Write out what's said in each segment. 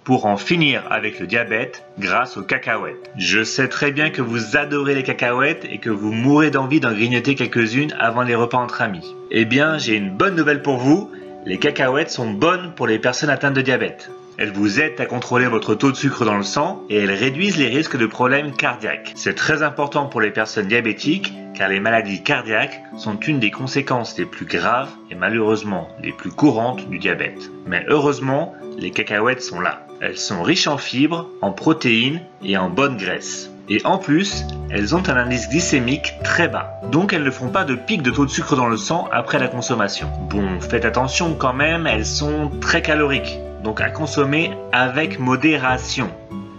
pour en finir avec le diabète grâce aux cacahuètes. Je sais très bien que vous adorez les cacahuètes et que vous mourrez d'envie d'en grignoter quelques-unes avant les repas entre amis. Eh bien, j'ai une bonne nouvelle pour vous, les cacahuètes sont bonnes pour les personnes atteintes de diabète. Elles vous aident à contrôler votre taux de sucre dans le sang et elles réduisent les risques de problèmes cardiaques. C'est très important pour les personnes diabétiques car les maladies cardiaques sont une des conséquences les plus graves et malheureusement les plus courantes du diabète. Mais heureusement, les cacahuètes sont là. Elles sont riches en fibres, en protéines et en bonne graisse. Et en plus, elles ont un indice glycémique très bas. Donc elles ne font pas de pic de taux de sucre dans le sang après la consommation. Bon, faites attention quand même, elles sont très caloriques. Donc à consommer avec modération.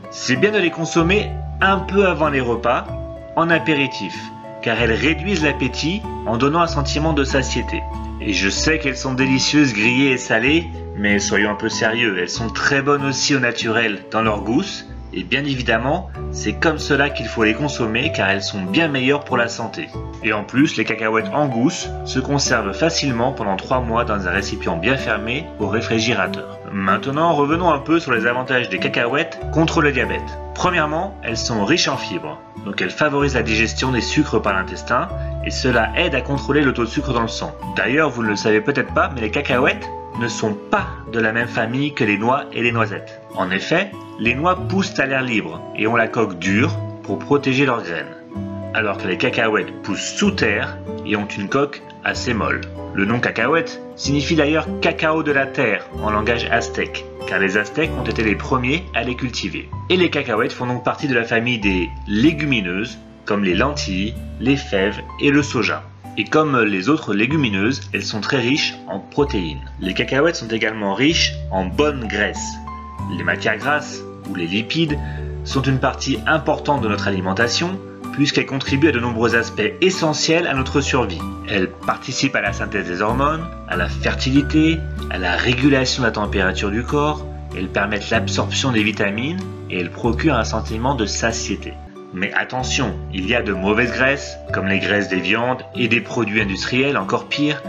C'est bien de les consommer un peu avant les repas, en apéritif, car elles réduisent l'appétit en donnant un sentiment de satiété. Et je sais qu'elles sont délicieuses grillées et salées, mais soyons un peu sérieux, elles sont très bonnes aussi au naturel dans leur gousse, et bien évidemment, c'est comme cela qu'il faut les consommer car elles sont bien meilleures pour la santé. Et en plus, les cacahuètes en gousse se conservent facilement pendant 3 mois dans un récipient bien fermé au réfrigérateur. Maintenant, revenons un peu sur les avantages des cacahuètes contre le diabète. Premièrement, elles sont riches en fibres, donc elles favorisent la digestion des sucres par l'intestin et cela aide à contrôler le taux de sucre dans le sang. D'ailleurs, vous ne le savez peut-être pas, mais les cacahuètes ne sont pas de la même famille que les noix et les noisettes. En effet, les noix poussent à l'air libre et ont la coque dure pour protéger leurs graines, alors que les cacahuètes poussent sous terre et ont une coque assez molle. Le nom cacahuète signifie d'ailleurs cacao de la terre en langage aztèque, car les Aztèques ont été les premiers à les cultiver. Et les cacahuètes font donc partie de la famille des légumineuses, comme les lentilles, les fèves et le soja. Et comme les autres légumineuses, elles sont très riches en protéines. Les cacahuètes sont également riches en bonne graisse. Les matières grasses, ou les lipides, sont une partie importante de notre alimentation, puisqu'elles contribuent à de nombreux aspects essentiels à notre survie. Elles participent à la synthèse des hormones, à la fertilité, à la régulation de la température du corps, elles permettent l'absorption des vitamines et elles procurent un sentiment de satiété. Mais attention, il y a de mauvaises graisses, comme les graisses des viandes et des produits industriels, encore pire,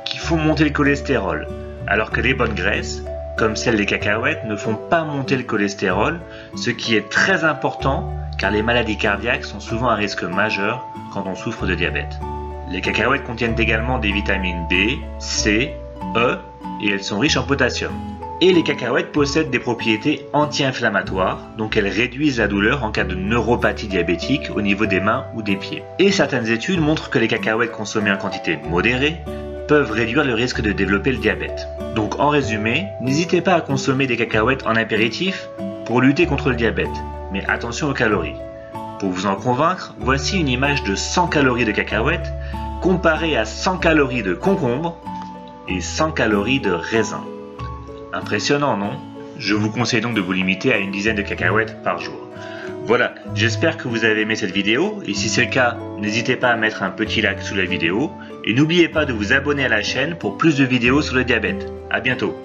qui font monter le cholestérol, alors que les bonnes graisses, comme celles des cacahuètes, ne font pas monter le cholestérol, ce qui est très important car les maladies cardiaques sont souvent un risque majeur quand on souffre de diabète. Les cacahuètes contiennent également des vitamines B, C, E et elles sont riches en potassium. Et les cacahuètes possèdent des propriétés anti-inflammatoires, donc elles réduisent la douleur en cas de neuropathie diabétique au niveau des mains ou des pieds. Et certaines études montrent que les cacahuètes consommées en quantité modérée peuvent réduire le risque de développer le diabète. Donc en résumé, n'hésitez pas à consommer des cacahuètes en apéritif pour lutter contre le diabète, mais attention aux calories. Pour vous en convaincre, voici une image de 100 calories de cacahuètes comparée à 100 calories de concombre et 100 calories de raisin. Impressionnant, non? Je vous conseille donc de vous limiter à une dizaine de cacahuètes par jour. Voilà, j'espère que vous avez aimé cette vidéo et si c'est le cas, n'hésitez pas à mettre un petit like sous la vidéo et n'oubliez pas de vous abonner à la chaîne pour plus de vidéos sur le diabète. À bientôt!